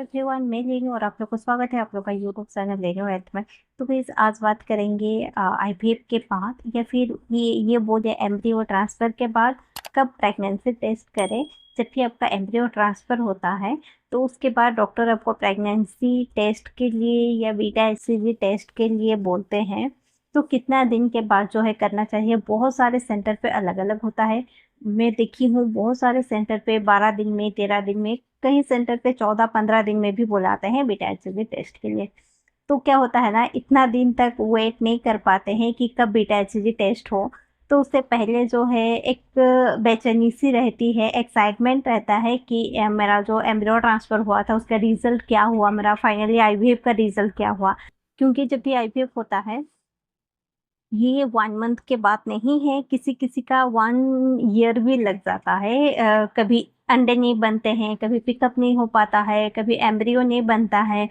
Everyone, मैं लेनू और आप लोग को स्वागत है आप लोग का यूट्यूब चैनल लेनू हेल्थ में। तो गाइस आज बात करेंगे आईवीएफ के बाद या फिर ये बोले एम्ब्रियो ट्रांसफर के बाद कब प्रेगनेंसी टेस्ट करें। जब भी आपका एम्ब्रियो ट्रांसफर होता है तो उसके बाद डॉक्टर आपको प्रेगनेंसी टेस्ट के लिए या बीटा एचसीजी टेस्ट के लिए बोलते हैं। तो कितना दिन के बाद जो है करना चाहिए, बहुत सारे सेंटर पे अलग अलग होता है। मैं देखी हूँ बहुत सारे सेंटर पे 12 दिन में, 13 दिन में, कहीं सेंटर पे 14-15 दिन में भी बुलाते हैं बीटा एचसीजी टेस्ट के लिए। तो क्या होता है ना, इतना दिन तक वेट नहीं कर पाते हैं कि कब बीटा एचसीजी टेस्ट हो। तो उससे पहले जो है एक बेचैनी सी रहती है, एक्साइटमेंट रहता है कि मेरा जो एम्ब्रियो ट्रांसफर हुआ था उसका रिजल्ट क्या हुआ, मेरा फाइनली आईवीएफ का रिजल्ट क्या हुआ। क्योंकि जब भी आईवीएफ होता है ये 1 मंथ के बाद नहीं है, किसी किसी का 1 ईयर भी लग जाता है। कभी अंडे नहीं बनते हैं, कभी पिकअप नहीं हो पाता है, कभी एम्ब्रियो नहीं बनता है।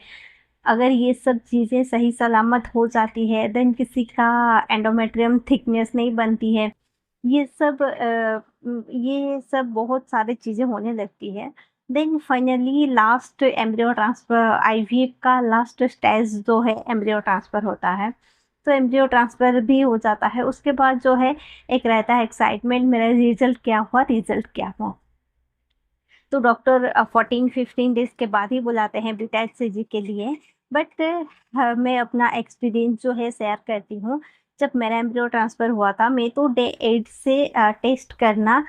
अगर ये सब चीज़ें सही सलामत हो जाती है देन किसी का एंडोमेट्रियम थिकनेस नहीं बनती है। ये सब बहुत सारी चीज़ें होने लगती है। Then finally last embryo transfer, IVF का लास्ट स्टेज जो है एम्ब्रियो ट्रांसफर होता है। तो एम्ब्रियो ट्रांसफर भी हो जाता है, उसके बाद जो है एक रहता है एक्साइटमेंट, मेरा रिजल्ट क्या हुआ, रिजल्ट क्या हुआ। तो डॉक्टर 14-15 डेज के बाद ही बुलाते हैं बीटा एचसीजी के लिए। बट मैं अपना एक्सपीरियंस जो है शेयर करती हूँ। जब मेरा एम्ब्रियो ट्रांसफ़र हुआ था मैं तो डे 8 से टेस्ट करना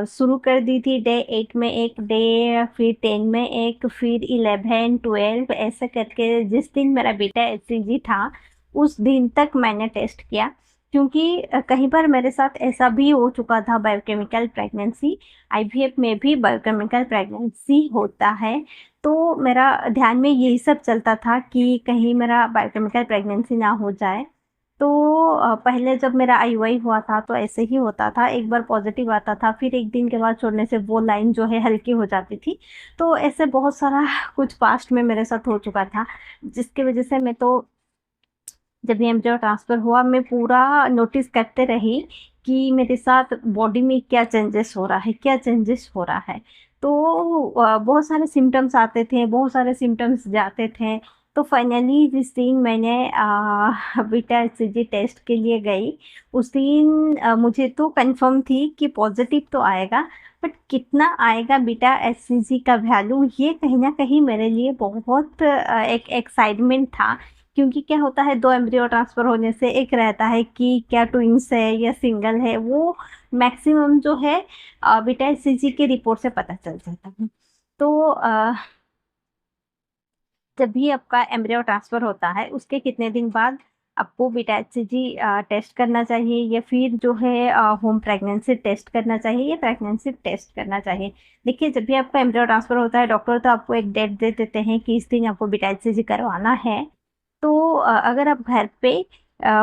शुरू कर दी थी। डे 8 में एक डे, फिर 10 में एक, फिर 11-12 ऐसे करके जिस दिन मेरा बीटा एचसीजी था उस दिन तक मैंने टेस्ट किया। क्योंकि कहीं पर मेरे साथ ऐसा भी हो चुका था, बायोकेमिकल प्रेगनेंसी, आईवीएफ में भी बायोकेमिकल प्रेगनेंसी होता है। तो मेरा ध्यान में यही सब चलता था कि कहीं मेरा बायोकेमिकल प्रेगनेंसी ना हो जाए। तो पहले जब मेरा आईयूआई हुआ था तो ऐसे ही होता था, एक बार पॉजिटिव आता था, फिर एक दिन के बाद छोड़ने से वो लाइन जो है हल्की हो जाती थी। तो ऐसे बहुत सारा कुछ पास्ट में मेरे साथ हो चुका था, जिसकी वजह से मैं तो जब ये एम्ब्रियो ट्रांसफ़र हुआ मैं पूरा नोटिस करते रही कि मेरे साथ बॉडी में क्या चेंजेस हो रहा है, क्या चेंजेस हो रहा है। तो बहुत सारे सिम्पटम्स आते थे, बहुत सारे सिम्पटम्स जाते थे। तो फाइनली जिस दिन मैंने बीटा एचसीजी टेस्ट के लिए गई, उस दिन मुझे तो कन्फर्म थी कि पॉज़िटिव तो आएगा, बट कितना आएगा बीटा एचसीजी का वैल्यू, ये कहीं न कहीं मेरे लिए बहुत एक एक्साइटमेंट था। क्योंकि क्या होता है, 2 एम्ब्रियो ट्रांसफ़र होने से एक रहता है कि क्या ट्विन्स है या सिंगल है, वो मैक्सिमम जो है बीटा एचसीजी की रिपोर्ट से पता चल जाता है। तो जब भी आपका एम्ब्रियो ट्रांसफ़र होता है उसके कितने दिन बाद आपको बीटा एचसीजी टेस्ट करना चाहिए या फिर जो है होम प्रेगनेंसी टेस्ट करना चाहिए या प्रेगनेंसी टेस्ट करना चाहिए। देखिए, जब भी आपका एम्ब्रियो ट्रांसफ़र होता है डॉक्टर तो आपको एक डेट दे देते हैं कि इस दिन आपको बीटा एचसीजी करवाना है। तो अगर आप घर पे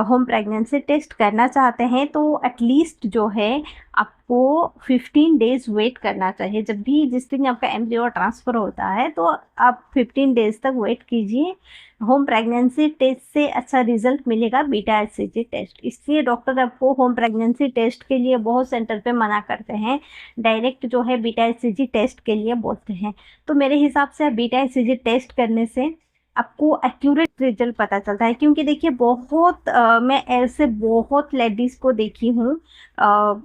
होम प्रेगनेंसी टेस्ट करना चाहते हैं तो एटलीस्ट जो है आपको 15 डेज़ वेट करना चाहिए। जब भी जिस दिन आपका एम्ब्रियो ट्रांसफ़र होता है तो आप 15 डेज़ तक वेट कीजिए। होम प्रेगनेंसी टेस्ट से अच्छा रिजल्ट मिलेगा बीटा एचसीजी टेस्ट, इसलिए डॉक्टर आपको होम प्रेगनेंसी टेस्ट के लिए बहुत सेंटर पे मना करते हैं, डायरेक्ट जो है बीटा एचसीजी टेस्ट के लिए बोलते हैं। तो मेरे हिसाब से बीटा एचसीजी टेस्ट करने से आपको एक्यूरेट रिजल्ट पता चलता है। क्योंकि देखिए बहुत मैं ऐसे बहुत लेडीज़ को देखी हूँ,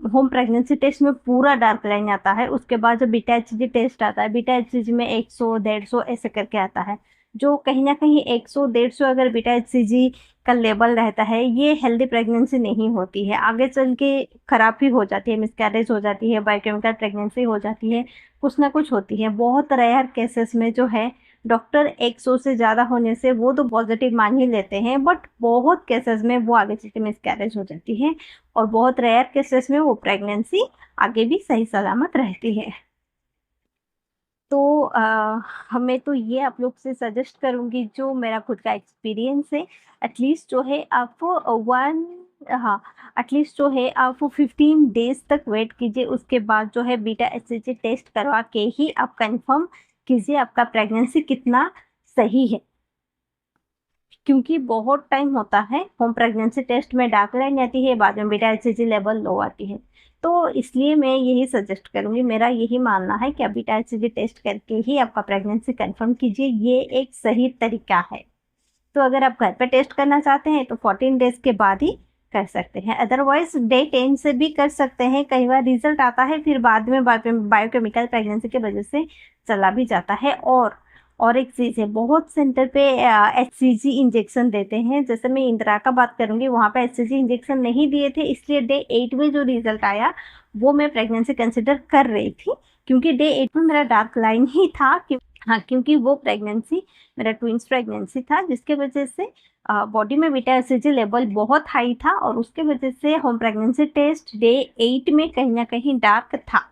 होम प्रेगनेंसी टेस्ट में पूरा डार्क लाइन आता है, उसके बाद जब बीटा एचसीजी टेस्ट आता है, बीटा एचसीजी में 100-150 ऐसे करके आता है। जो कहीं ना कहीं 100-150 अगर बीटा एचसीजी का लेवल रहता है, ये हेल्दी प्रेगनेंसी नहीं होती है, आगे चल के खराब ही हो जाती है, मिसकैरेज हो जाती है, बायोकेमिकल प्रेगनेंसी हो जाती है, कुछ ना कुछ होती है। बहुत रेयर केसेस में जो है डॉक्टर 100 से ज़्यादा होने से वो तो पॉजिटिव मान ही लेते हैं, बट बहुत केसेस में वो आगे चल के मिसकैरेज हो जाती है और बहुत रेयर केसेस में वो प्रेगनेंसी आगे भी सही सलामत रहती है। तो मैं तो ये आप लोग से सजेस्ट करूँगी, जो मेरा खुद का एक्सपीरियंस है, एटलीस्ट जो है आप वन हाँ, एटलीस्ट जो है आप 15 डेज़ तक वेट कीजिए, उसके बाद जो है बीटा एचसीजी टेस्ट करवा के ही आप कंफर्म कीजिए आपका प्रेगनेंसी कितना सही है। क्योंकि बहुत टाइम होता है होम प्रेगनेंसी टेस्ट में डार्क लाइन आती है, बाद में बीटा एचसीजी लेवल लो आती है। तो इसलिए मैं यही सजेस्ट करूंगी, मेरा यही मानना है कि आप बीटा एचसीजी टेस्ट करके ही आपका प्रेगनेंसी कंफर्म कीजिए, ये एक सही तरीका है। तो अगर आप घर पे टेस्ट करना चाहते हैं तो 14 डेज के बाद ही कर सकते हैं, अदरवाइज डे 10 से भी कर सकते हैं। कई बार रिजल्ट आता है फिर बाद में बायोकेमिकल प्रेगनेंसी की वजह से चला भी जाता है। और एक चीज़ है, बहुत सेंटर पे एचसीजी इंजेक्शन देते हैं, जैसे मैं इंदिरा का बात करूंगी, वहाँ पे एचसीजी इंजेक्शन नहीं दिए थे, इसलिए डे 8 में जो रिजल्ट आया वो मैं प्रेगनेंसी कंसिडर कर रही थी, क्योंकि डे 8 में मेरा डार्क लाइन ही था। हाँ, क्योंकि वो प्रेगनेंसी मेरा ट्विंस प्रेगनेंसी था, जिसके वजह से बॉडी में बीटा एचसीजी लेवल बहुत हाई था, और उसके वजह से होम प्रेगनेंसी टेस्ट डे 8 में कहीं ना कहीं डार्क था।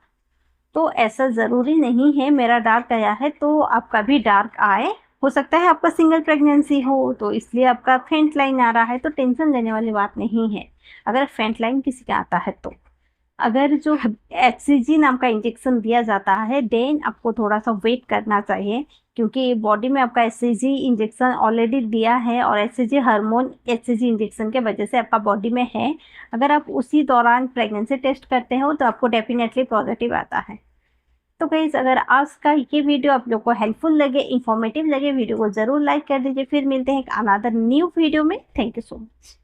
तो ऐसा ज़रूरी नहीं है मेरा डार्क आया है तो आपका भी डार्क आए, हो सकता है आपका सिंगल प्रेगनेंसी हो तो इसलिए आपका फेंट लाइन आ रहा है, तो टेंशन लेने वाली बात नहीं है अगर फेंट लाइन किसी का आता है तो। अगर जो एचसीजी नाम का इंजेक्शन दिया जाता है देन आपको थोड़ा सा वेट करना चाहिए, क्योंकि बॉडी में आपका एचसीजी इंजेक्शन ऑलरेडी दिया है, और एचसीजी हार्मोन एचसीजी इंजेक्शन के वजह से आपका बॉडी में है। अगर आप उसी दौरान प्रेगनेंसी टेस्ट करते हो तो आपको डेफिनेटली पॉजिटिव आता है। तो गाइस, अगर आज का ये वीडियो आप लोग को हेल्पफुल लगे, इंफॉर्मेटिव लगे, वीडियो को ज़रूर लाइक कर दीजिए। फिर मिलते हैं एक अनदर न्यू वीडियो में। Thank you so much.